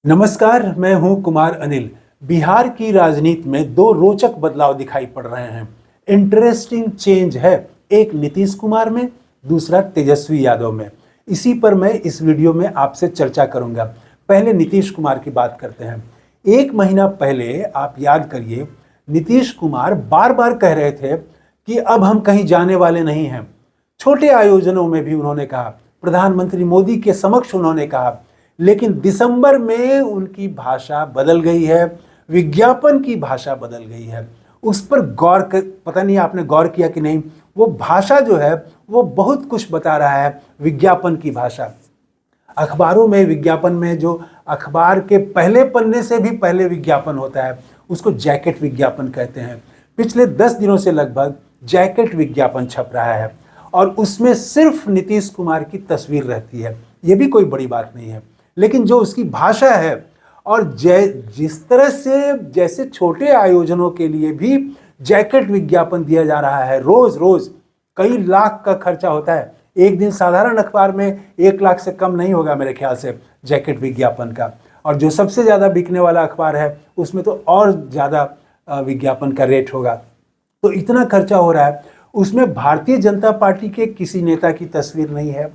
नमस्कार, मैं हूं कुमार अनिल। बिहार की राजनीति में दो रोचक बदलाव दिखाई पड़ रहे हैं। इंटरेस्टिंग चेंज है, एक नीतीश कुमार में, दूसरा तेजस्वी यादव में। इसी पर मैं इस वीडियो में आपसे चर्चा करूंगा। पहले नीतीश कुमार की बात करते हैं। एक महीना पहले आप याद करिए, नीतीश कुमार बार बार कह रहे थे कि अब हम कहीं जाने वाले नहीं हैं। छोटे आयोजनों में भी उन्होंने कहा, प्रधानमंत्री मोदी के समक्ष उन्होंने कहा, लेकिन दिसंबर में उनकी भाषा बदल गई है, विज्ञापन की भाषा बदल गई है। उस पर पता नहीं आपने गौर किया कि नहीं, वो भाषा जो है वो बहुत कुछ बता रहा है। विज्ञापन की भाषा, अखबारों में विज्ञापन में जो अखबार के पहले पन्ने से भी पहले विज्ञापन होता है, उसको जैकेट विज्ञापन कहते हैं। पिछले 10 दिनों से लगभग जैकेट विज्ञापन छप रहा है और उसमें सिर्फ नीतीश कुमार की तस्वीर रहती है। ये भी कोई बड़ी बात नहीं है, लेकिन जो उसकी भाषा है और जिस तरह से जैसे छोटे आयोजनों के लिए भी जैकेट विज्ञापन दिया जा रहा है, रोज रोज कई लाख का खर्चा होता है। एक दिन साधारण अखबार में 1 लाख से कम नहीं होगा मेरे ख्याल से जैकेट विज्ञापन का। और जो सबसे ज्यादा बिकने वाला अखबार है उसमें तो और ज्यादा विज्ञापन का रेट होगा। तो इतना खर्चा हो रहा है, उसमें भारतीय जनता पार्टी के किसी नेता की तस्वीर नहीं है।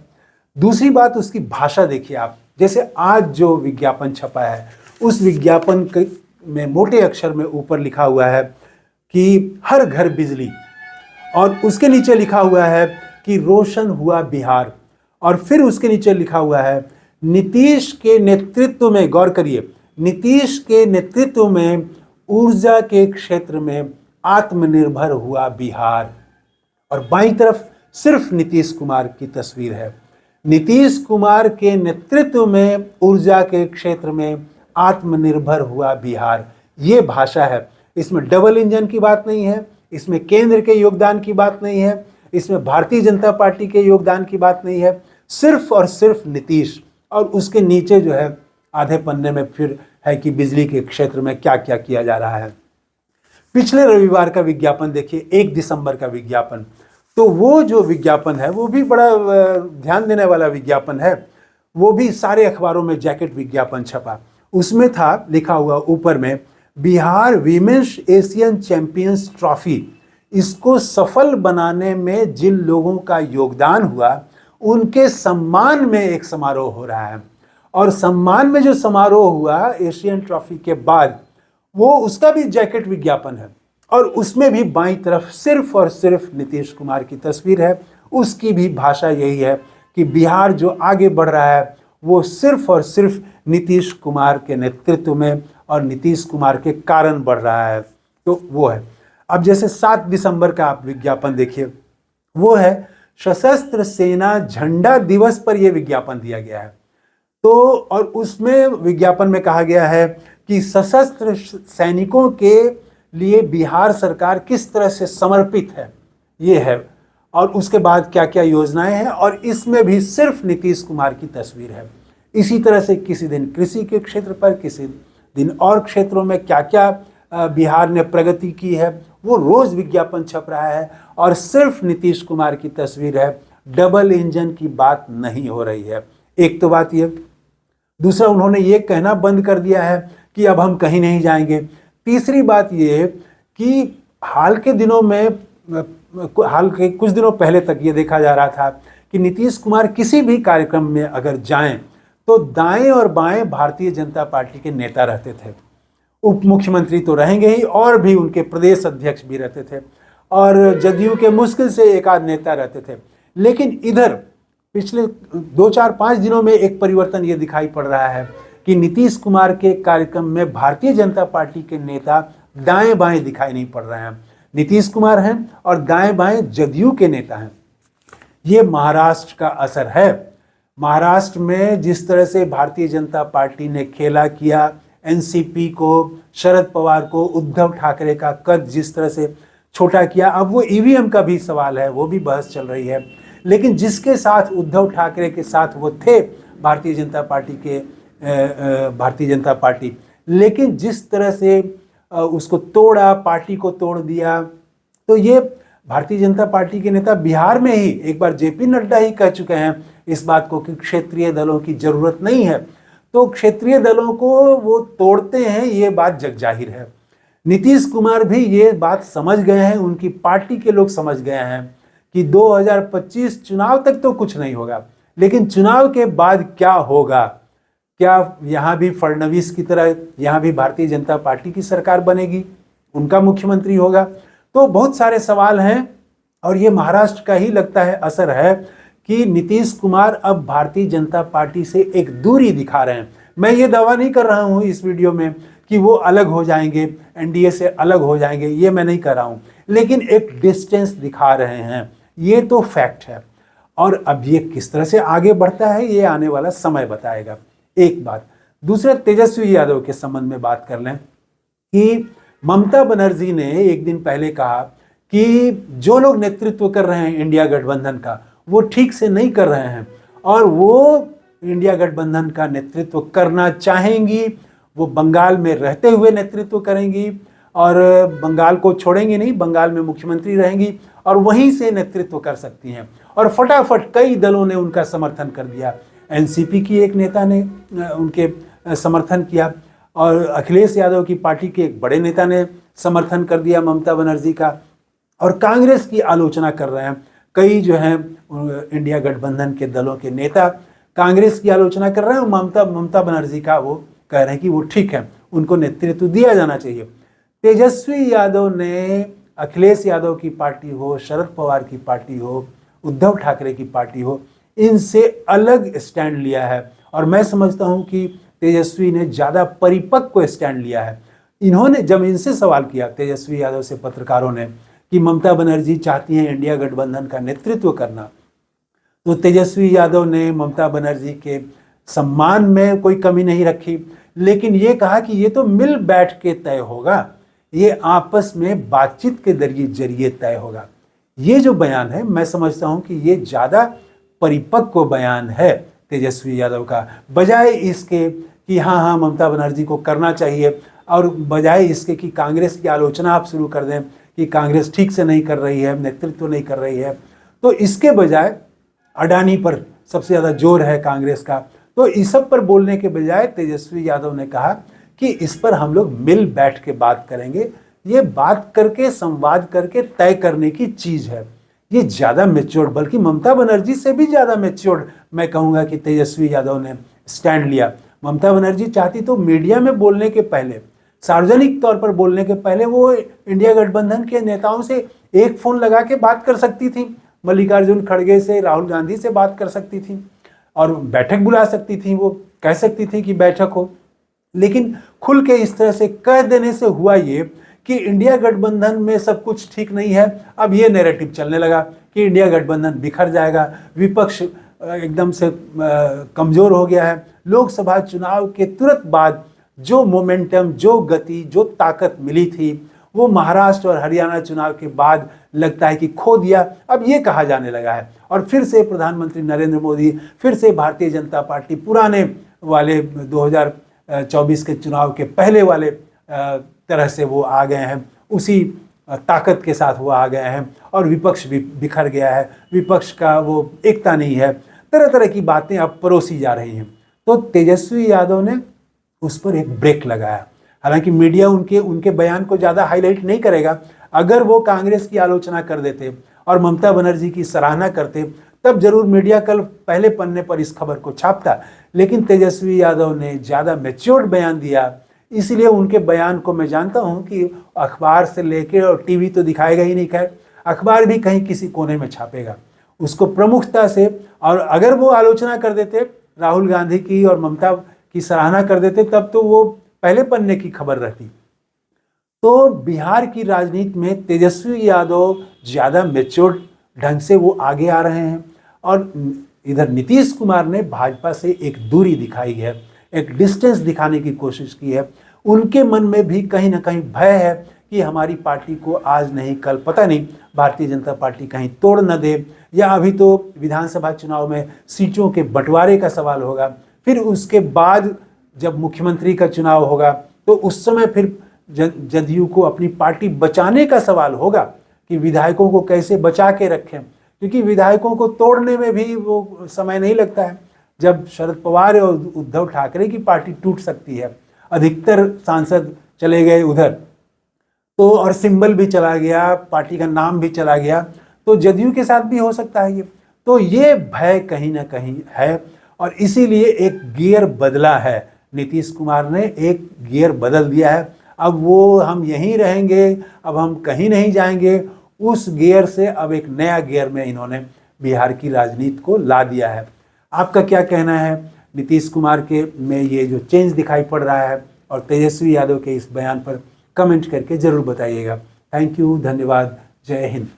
दूसरी बात, उसकी भाषा देखिए आप। जैसे आज जो विज्ञापन छपा है, उस विज्ञापन में मोटे अक्षर में ऊपर लिखा हुआ है कि हर घर बिजली, और उसके नीचे लिखा हुआ है कि रोशन हुआ बिहार, और फिर उसके नीचे लिखा हुआ है नीतीश के नेतृत्व में, गौर करिए, नीतीश के नेतृत्व में ऊर्जा के क्षेत्र में आत्मनिर्भर हुआ बिहार। और बाईं तरफ सिर्फ नीतीश कुमार की तस्वीर है। नीतीश कुमार के नेतृत्व में ऊर्जा के क्षेत्र में आत्मनिर्भर हुआ बिहार। ये भाषा है। इसमें डबल इंजन की बात नहीं है, इसमें केंद्र के योगदान की बात नहीं है, इसमें भारतीय जनता पार्टी के योगदान की बात नहीं है, सिर्फ और सिर्फ नीतीश। और उसके नीचे जो है आधे पन्ने में फिर है कि बिजली के क्षेत्र में क्या क्या किया जा रहा है। पिछले रविवार का विज्ञापन देखिए, 1 दिसंबर का विज्ञापन, तो वो जो विज्ञापन है वो भी बड़ा ध्यान देने वाला विज्ञापन है। वो भी सारे अखबारों में जैकेट विज्ञापन छपा। उसमें था लिखा हुआ ऊपर में, Bihar women's Asian champions trophy, इसको सफल बनाने में जिन लोगों का योगदान हुआ उनके सम्मान में एक समारोह हो रहा है। और सम्मान में जो समारोह हुआ एशियन ट्रॉफी के बाद, वो उसका भी जैकेट विज्ञापन है। और उसमें भी बाईं तरफ सिर्फ और सिर्फ नीतीश कुमार की तस्वीर है। उसकी भी भाषा यही है कि बिहार जो आगे बढ़ रहा है वो सिर्फ और सिर्फ नीतीश कुमार के नेतृत्व में और नीतीश कुमार के कारण बढ़ रहा है। तो वो है। अब जैसे 7 दिसंबर का आप विज्ञापन देखिए, वो है सशस्त्र सेना झंडा दिवस पर यह विज्ञापन दिया गया है। तो और उसमें विज्ञापन में कहा गया है कि सशस्त्र सैनिकों के लिए बिहार सरकार किस तरह से समर्पित है, ये है। और उसके बाद क्या क्या योजनाएं हैं, और इसमें भी सिर्फ नीतीश कुमार की तस्वीर है। इसी तरह से किसी दिन कृषि के क्षेत्र पर, किसी दिन और क्षेत्रों में क्या क्या बिहार ने प्रगति की है, वो रोज विज्ञापन छप रहा है और सिर्फ नीतीश कुमार की तस्वीर है। डबल इंजन की बात नहीं हो रही है। एक तो बात ये। दूसरा, उन्होंने ये कहना बंद कर दिया है कि अब हम कहीं नहीं जाएंगे। तीसरी बात ये कि हाल के कुछ दिनों पहले तक ये देखा जा रहा था कि नीतीश कुमार किसी भी कार्यक्रम में अगर जाएं तो दाएं और बाएं भारतीय जनता पार्टी के नेता रहते थे। उप मुख्यमंत्री तो रहेंगे ही, और भी उनके प्रदेश अध्यक्ष भी रहते थे, और जदयू के मुश्किल से एक आध नेता रहते थे। लेकिन इधर पिछले 2-4-5 दिनों में एक परिवर्तन ये दिखाई पड़ रहा है कि नीतीश कुमार के कार्यक्रम में भारतीय जनता पार्टी के नेता दाएं बाएं दिखाई नहीं पड़ रहे हैं। नीतीश कुमार हैं और दाएं बाएं जदयू के नेता हैं। ये महाराष्ट्र का असर है। महाराष्ट्र में जिस तरह से भारतीय जनता पार्टी ने खेला किया, एनसीपी को, शरद पवार को, उद्धव ठाकरे का कद जिस तरह से छोटा किया, अब वो ईवीएम का भी सवाल है, वो भी बहस चल रही है। लेकिन जिसके साथ उद्धव ठाकरे के साथ वो थे भारतीय जनता पार्टी, लेकिन जिस तरह से उसको तोड़ा, पार्टी को तोड़ दिया, तो ये भारतीय जनता पार्टी के नेता बिहार में ही एक बार जेपी नड्डा ही कह चुके हैं इस बात को कि क्षेत्रीय दलों की जरूरत नहीं है। तो क्षेत्रीय दलों को वो तोड़ते हैं, ये बात जग जाहिर है। नीतीश कुमार भी ये बात समझ गए हैं, उनकी पार्टी के लोग समझ गए हैं कि 2025 चुनाव तक तो कुछ नहीं होगा, लेकिन चुनाव के बाद क्या होगा, क्या यहाँ भी फडणवीस की तरह यहाँ भी भारतीय जनता पार्टी की सरकार बनेगी, उनका मुख्यमंत्री होगा। तो बहुत सारे सवाल हैं और ये महाराष्ट्र का ही लगता है असर है कि नीतीश कुमार अब भारतीय जनता पार्टी से एक दूरी दिखा रहे हैं। मैं ये दावा नहीं कर रहा हूँ इस वीडियो में कि वो अलग हो जाएंगे, एनडीए से अलग हो जाएंगे, ये मैं नहीं कर रहा हूँ, लेकिन एक डिस्टेंस दिखा रहे हैं, ये तो फैक्ट है। और अब ये किस तरह से आगे बढ़ता है ये आने वाला समय बताएगा। एक बात। दूसरा, तेजस्वी यादव के संबंध में बात कर लें कि ममता बनर्जी ने एक दिन पहले कहा कि जो लोग नेतृत्व कर रहे हैं इंडिया गठबंधन का, वो ठीक से नहीं कर रहे हैं और वो इंडिया गठबंधन का नेतृत्व करना चाहेंगी, वो बंगाल में रहते हुए नेतृत्व करेंगी और बंगाल को छोड़ेंगी नहीं, बंगाल में मुख्यमंत्री रहेंगी और वहीं से नेतृत्व कर सकती हैं। और फटाफट कई दलों ने उनका समर्थन कर दिया। एनसीपी की एक नेता ने उनके समर्थन किया और अखिलेश यादव की पार्टी के एक बड़े नेता ने समर्थन कर दिया ममता बनर्जी का, और कांग्रेस की आलोचना कर रहे हैं कई जो हैं इंडिया गठबंधन के दलों के नेता कांग्रेस की आलोचना कर रहे हैं और ममता बनर्जी का वो कह रहे हैं कि वो ठीक है, उनको नेतृत्व दिया जाना चाहिए। तेजस्वी यादव ने अखिलेश यादव की पार्टी हो, शरद पवार की पार्टी हो, उद्धव ठाकरे की पार्टी हो, इनसे अलग स्टैंड लिया है और मैं समझता हूं कि तेजस्वी ने ज़्यादा परिपक्व स्टैंड लिया है। इन्होंने जब इनसे सवाल किया तेजस्वी यादव से पत्रकारों ने कि ममता बनर्जी चाहती हैं इंडिया गठबंधन का नेतृत्व करना, तो तेजस्वी यादव ने ममता बनर्जी के सम्मान में कोई कमी नहीं रखी, लेकिन ये कहा कि ये तो मिल बैठ के तय होगा, ये आपस में बातचीत के जरिए तय होगा। ये जो बयान है मैं समझता हूं कि ये ज़्यादा परिपक्व बयान है तेजस्वी यादव का, बजाय इसके कि हाँ ममता बनर्जी को करना चाहिए और बजाय इसके कि कांग्रेस की आलोचना आप शुरू कर दें कि कांग्रेस ठीक से नहीं कर रही है, नेतृत्व नहीं कर रही है। तो इसके बजाय अडानी पर सबसे ज़्यादा जोर है कांग्रेस का, तो इस सब पर बोलने के बजाय तेजस्वी यादव ने कहा कि इस पर हम लोग मिल बैठ के बात करेंगे, ये बात करके संवाद करके तय करने की चीज़ है। ये ज़्यादा मैच्योर्ड, बल्कि ममता बनर्जी से भी ज़्यादा मैच्योर्ड मैं कहूँगा कि तेजस्वी यादव ने स्टैंड लिया। ममता बनर्जी चाहती तो मीडिया में बोलने के पहले, सार्वजनिक तौर पर बोलने के पहले वो इंडिया गठबंधन के नेताओं से एक फ़ोन लगा के बात कर सकती थी, मल्लिकार्जुन खड़गे से, राहुल गांधी से बात कर सकती थी और बैठक बुला सकती थी, वो कह सकती थी कि बैठक हो। लेकिन खुल के इस तरह से कह देने से हुआ ये कि इंडिया गठबंधन में सब कुछ ठीक नहीं है। अब ये नैरेटिव चलने लगा कि इंडिया गठबंधन बिखर जाएगा, विपक्ष एकदम से कमज़ोर हो गया है। लोकसभा चुनाव के तुरंत बाद जो मोमेंटम, जो गति, जो ताकत मिली थी वो महाराष्ट्र और हरियाणा चुनाव के बाद लगता है कि खो दिया। अब ये कहा जाने लगा है और फिर से प्रधानमंत्री नरेंद्र मोदी, फिर से भारतीय जनता पार्टी पुराने वाले 2024 के चुनाव के पहले वाले तरह से वो आ गए हैं, उसी ताकत के साथ वो आ गए हैं और विपक्ष भी बिखर गया है, विपक्ष का वो एकता नहीं है, तरह तरह की बातें अब परोसी जा रही हैं। तो तेजस्वी यादव ने उस पर एक ब्रेक लगाया। हालांकि मीडिया उनके बयान को ज़्यादा हाईलाइट नहीं करेगा। अगर वो कांग्रेस की आलोचना कर देते और ममता बनर्जी की सराहना करते तब जरूर मीडिया कल पहले पन्ने पर इस खबर को छापता, लेकिन तेजस्वी यादव ने ज़्यादा मैच्योर्ड बयान दिया, इसलिए उनके बयान को मैं जानता हूं कि अखबार से लेकर और टीवी तो दिखाएगा ही नहीं, खैर अखबार भी कहीं किसी कोने में छापेगा उसको प्रमुखता से। और अगर वो आलोचना कर देते राहुल गांधी की और ममता की सराहना कर देते तब तो वो पहले पन्ने की खबर रहती। तो बिहार की राजनीति में तेजस्वी यादव ज़्यादा मैच्योर्ड ढंग से वो आगे आ रहे हैं और इधर नीतीश कुमार ने भाजपा से एक दूरी दिखाई है, एक डिस्टेंस दिखाने की कोशिश की है। उनके मन में भी कहीं ना कहीं भय है कि हमारी पार्टी को आज नहीं कल पता नहीं भारतीय जनता पार्टी कहीं तोड़ न दे, या अभी तो विधानसभा चुनाव में सीटों के बंटवारे का सवाल होगा, फिर उसके बाद जब मुख्यमंत्री का चुनाव होगा तो उस समय फिर जदयू को अपनी पार्टी बचाने का सवाल होगा कि विधायकों को कैसे बचा के रखें, क्योंकि विधायकों को तोड़ने में भी वो समय नहीं लगता है। जब शरद पवार और उद्धव ठाकरे की पार्टी टूट सकती है, अधिकतर सांसद चले गए उधर, तो और सिंबल भी चला गया, पार्टी का नाम भी चला गया, तो जदयू के साथ भी हो सकता है ये। तो ये भय कहीं ना कहीं है और इसीलिए एक गियर बदला है, नीतीश कुमार ने एक गियर बदल दिया है। अब वो हम यहीं रहेंगे, अब हम कहीं नहीं जाएंगे, उस गियर से अब एक नया गियर में इन्होंने बिहार की राजनीति को ला दिया है। आपका क्या कहना है नीतीश कुमार के में ये जो चेंज दिखाई पड़ रहा है और तेजस्वी यादव के इस बयान पर कमेंट करके जरूर बताइएगा। थैंक यू, धन्यवाद, जय हिंद।